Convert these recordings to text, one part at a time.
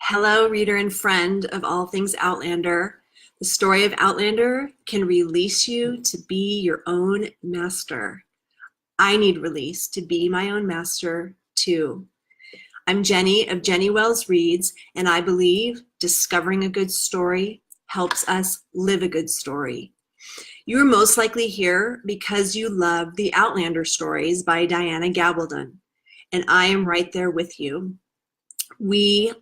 Hello, reader and friend of all things Outlander. The story of Outlander can release you to be your own master. I need release to be my own master too. I'm Jenny of Jenny Wells Reads, and I believe discovering a good story helps us live a good story. You are most likely here because you love the Outlander stories by Diana Gabaldon, and I am right there with you. We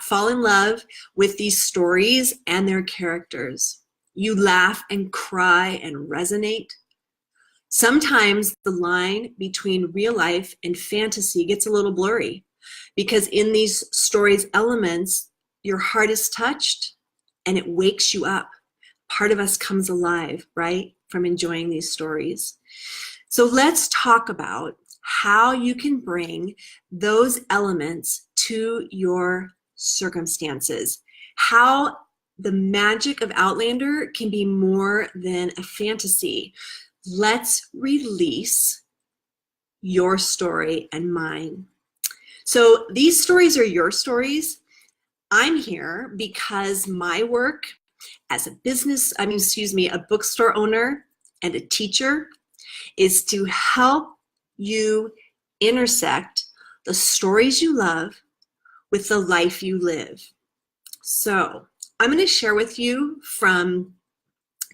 fall in love with these stories and their characters. You laugh and cry and resonate. Sometimes the line between real life and fantasy gets a little blurry because in these stories' elements, your heart is touched and it wakes you up. Part of us comes alive, right, from enjoying these stories. So let's talk about how you can bring those elements to your circumstances, how the magic of Outlander can be more than a fantasy. Let's release your story and mine. So these stories are your stories. I'm here because my work as a bookstore owner and a teacher is to help you intersect the stories you love with the life you live. So I'm going to share with you from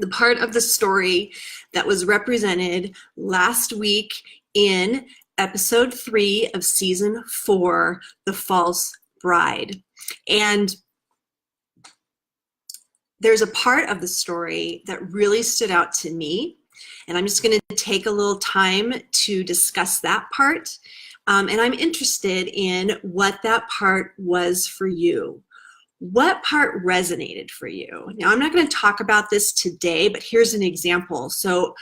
the part of the story that was represented last week in episode 3 of season 4, The False Bride. And there's a part of the story that really stood out to me, and I'm just going to take a little time to discuss that part. And I'm interested in what that part was for you. What part resonated for you? Now, I'm not going to talk about this today, but here's an example. So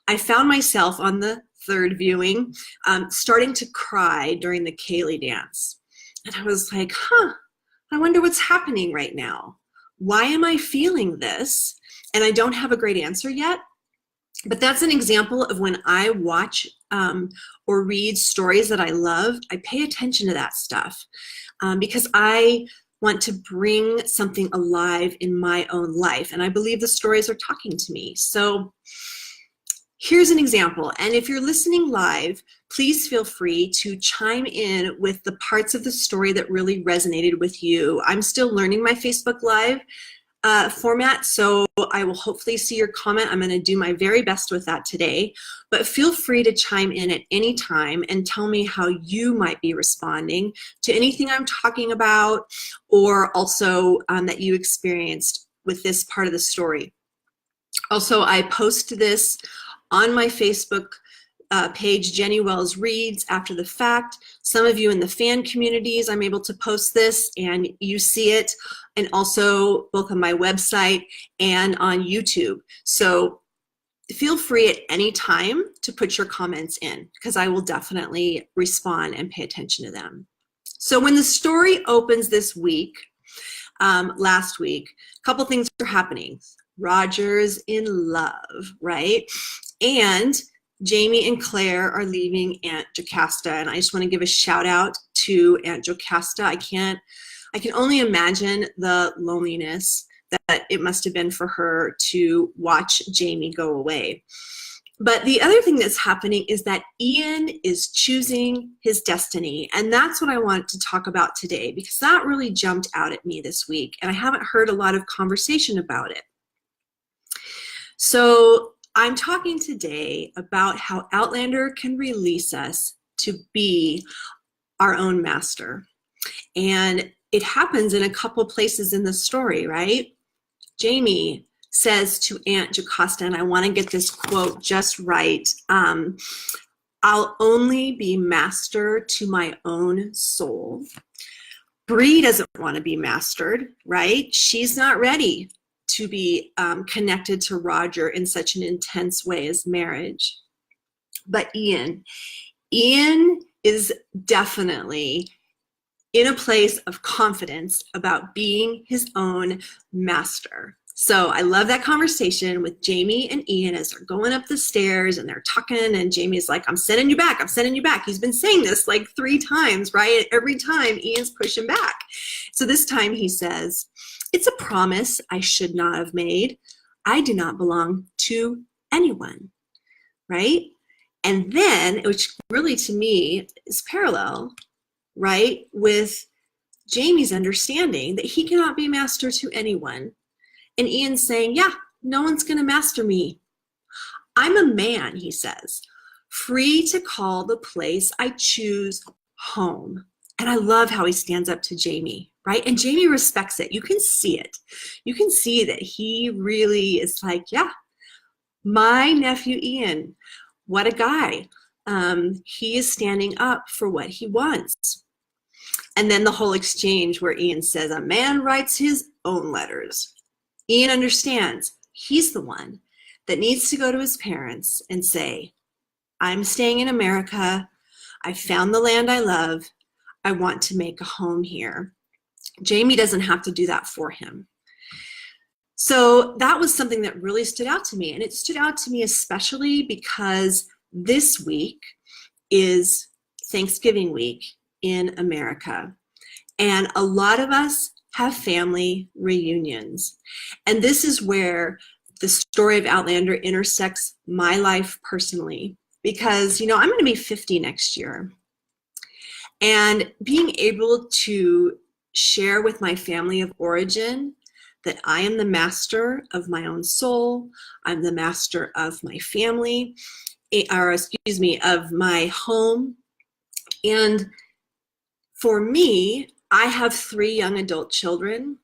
I found myself on the third viewing starting to cry during the Kaylee dance. And I was like, I wonder what's happening right now. Why am I feeling this? And I don't have a great answer yet. But that's an example of when I watch or read stories that I love, I pay attention to that stuff because I want to bring something alive in my own life. And I believe the stories are talking to me. So here's an example. And if you're listening live, please feel free to chime in with the parts of the story that really resonated with you. I'm still learning my Facebook Live format, so I will hopefully see your comment. I'm going to do my very best with that today, but feel free to chime in at any time and tell me how you might be responding to anything I'm talking about, or also that you experienced with this part of the story. Also, I post this on my Facebook page, Jenny Wells Reads, after the fact. Some of you in the fan communities, I'm able to post this and you see it, and also both on my website and on YouTube. So feel free at any time to put your comments in because I will definitely respond and pay attention to them. So when the story opens this week, last week, a couple things are happening. Roger's in love, right? And Jamie and Claire are leaving Aunt Jocasta, and I just want to give a shout out to Aunt Jocasta. I can only imagine the loneliness that it must have been for her to watch Jamie go away. But the other thing that's happening is that Ian is choosing his destiny, and that's what I want to talk about today because that really jumped out at me this week, and I haven't heard a lot of conversation about it. So I'm talking today about how Outlander can release us to be our own master. And it happens in a couple places in the story, right? Jamie says to Aunt Jocasta, and I want to get this quote just right, I'll only be master to my own soul. Bree doesn't want to be mastered, right? She's not ready to be connected to Roger in such an intense way as marriage. But Ian is definitely in a place of confidence about being his own master. So I love that conversation with Jamie and Ian as they're going up the stairs and they're talking, and Jamie's like, I'm sending you back. I'm sending you back. He's been saying this like 3 times, right? Every time Ian's pushing back. So this time he says, it's a promise I should not have made. I do not belong to anyone, right? And then, which really to me is parallel, right, with Jamie's understanding that he cannot be master to anyone. And Ian's saying, yeah, no one's going to master me. I'm a man, he says, free to call the place I choose home. And I love how he stands up to Jamie, right? And Jamie respects it. You can see it. You can see that he really is like, yeah, my nephew Ian, what a guy. He is standing up for what he wants. And then the whole exchange where Ian says, a man writes his own letters. Ian understands he's the one that needs to go to his parents and say, I'm staying in America. I found the land I love. I want to make a home here. Jamie doesn't have to do that for him. So that was something that really stood out to me. And it stood out to me especially because this week is Thanksgiving week in America. And a lot of us have family reunions. And this is where the story of Outlander intersects my life personally, because, I'm going to be 50 next year. And being able to share with my family of origin that I am the master of my own soul, I'm the master of my family, of my home. And for me, I have 3 young adult children,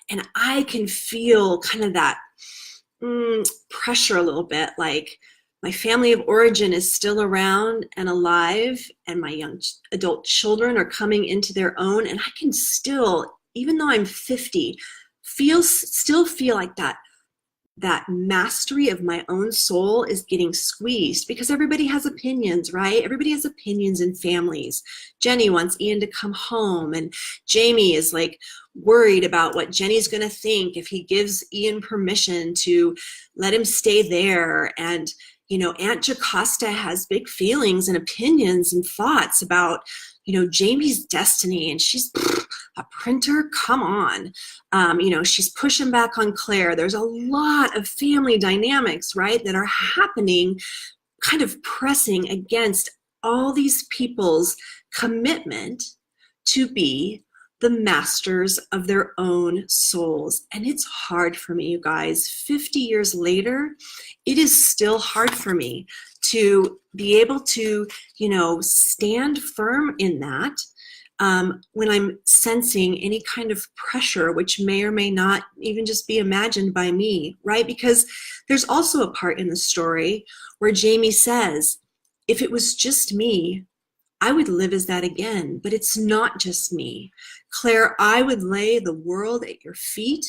and I can feel kind of that pressure a little bit, like my family of origin is still around and alive, and my young adult children are coming into their own, and I can still, even though I'm 50, still feel like that mastery of my own soul is getting squeezed, because everybody has opinions, right? Everybody has opinions in families. Jenny wants Ian to come home, and Jamie is like worried about what Jenny's going to think if he gives Ian permission to let him stay there. And, Aunt Jocasta has big feelings and opinions and thoughts about, Jamie's destiny, and she's a printer, come on. She's pushing back on Claire. There's a lot of family dynamics, right, that are happening, kind of pressing against all these people's commitment to be the masters of their own souls. And it's hard for me, you guys. 50 years later, it is still hard for me to be able to, stand firm in that when I'm sensing any kind of pressure, which may or may not even just be imagined by me, right? Because there's also a part in the story where Jamie says, if it was just me, I would live as that again, but it's not just me. Claire, I would lay the world at your feet.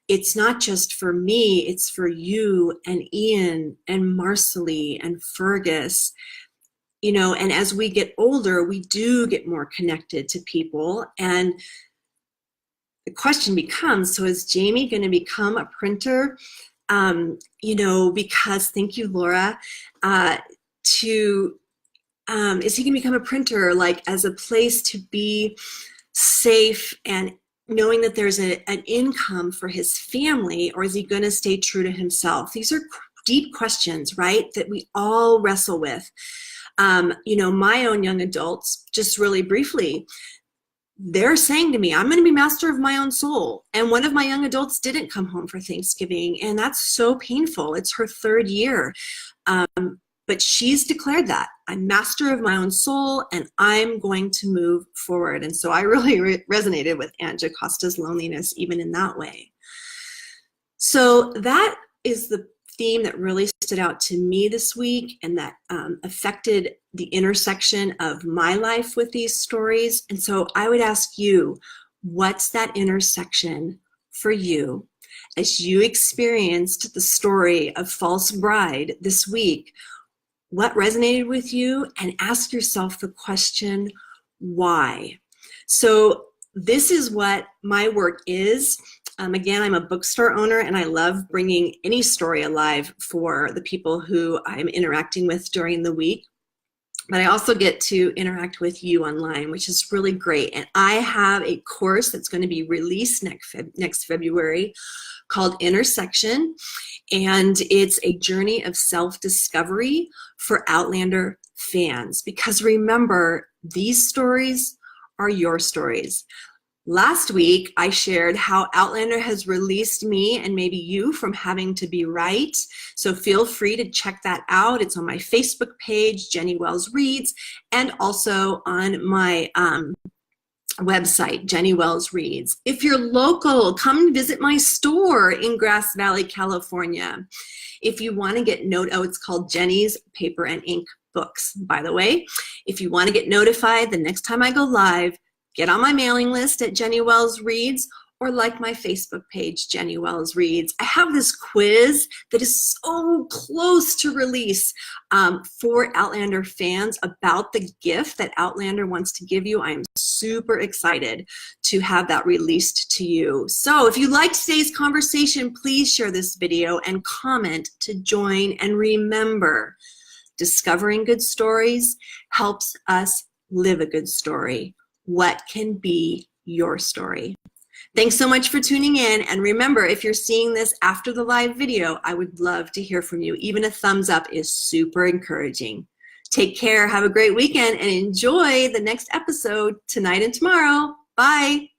It's not just for me, it's for you and Ian and Marcelly and Fergus. And as we get older, we do get more connected to people. And the question becomes, so is Jamie going to become a printer? Because, thank you, Laura, is he going to become a printer, like as a place to be safe and knowing that there's an income for his family, or is he going to stay true to himself? These are deep questions, right, that we all wrestle with. My own young adults, just really briefly, they're saying to me, I'm going to be master of my own soul. And one of my young adults didn't come home for Thanksgiving, and that's so painful. It's her 3rd year. But she's declared that I'm master of my own soul, and I'm going to move forward. And so I really resonated with Aunt Jocasta's loneliness, even in that way. So that is the theme that really stood out to me this week, and that affected the intersection of my life with these stories. And so I would ask you, what's that intersection for you as you experienced the story of False Bride this week? What resonated with you? And ask yourself the question, why? So this is what my work is. Again, I'm a bookstore owner, and I love bringing any story alive for the people who I'm interacting with during the week. But I also get to interact with you online, which is really great. And I have a course that's going to be released next February called Intersection. And it's a journey of self-discovery for Outlander fans. Because remember, these stories are your stories. Last week, I shared how Outlander has released me and maybe you from having to be right. So feel free to check that out. It's on my Facebook page, Jenny Wells Reads, and also on my website, Jenny Wells Reads. If you're local, come visit my store in Grass Valley, California. If you want to get it's called Jenny's Paper and Ink Books, by the way. If you want to get notified the next time I go live, get on my mailing list at Jenny Wells Reads, or like my Facebook page, Jenny Wells Reads. I have this quiz that is so close to release for Outlander fans about the gift that Outlander wants to give you. I'm super excited to have that released to you. So if you liked today's conversation, please share this video and comment to join. And remember, discovering good stories helps us live a good story. What can be your story? Thanks so much for tuning in. And remember, if you're seeing this after the live video, I would love to hear from you. Even a thumbs up is super encouraging. Take care, have a great weekend, and enjoy the next episode tonight and tomorrow. Bye.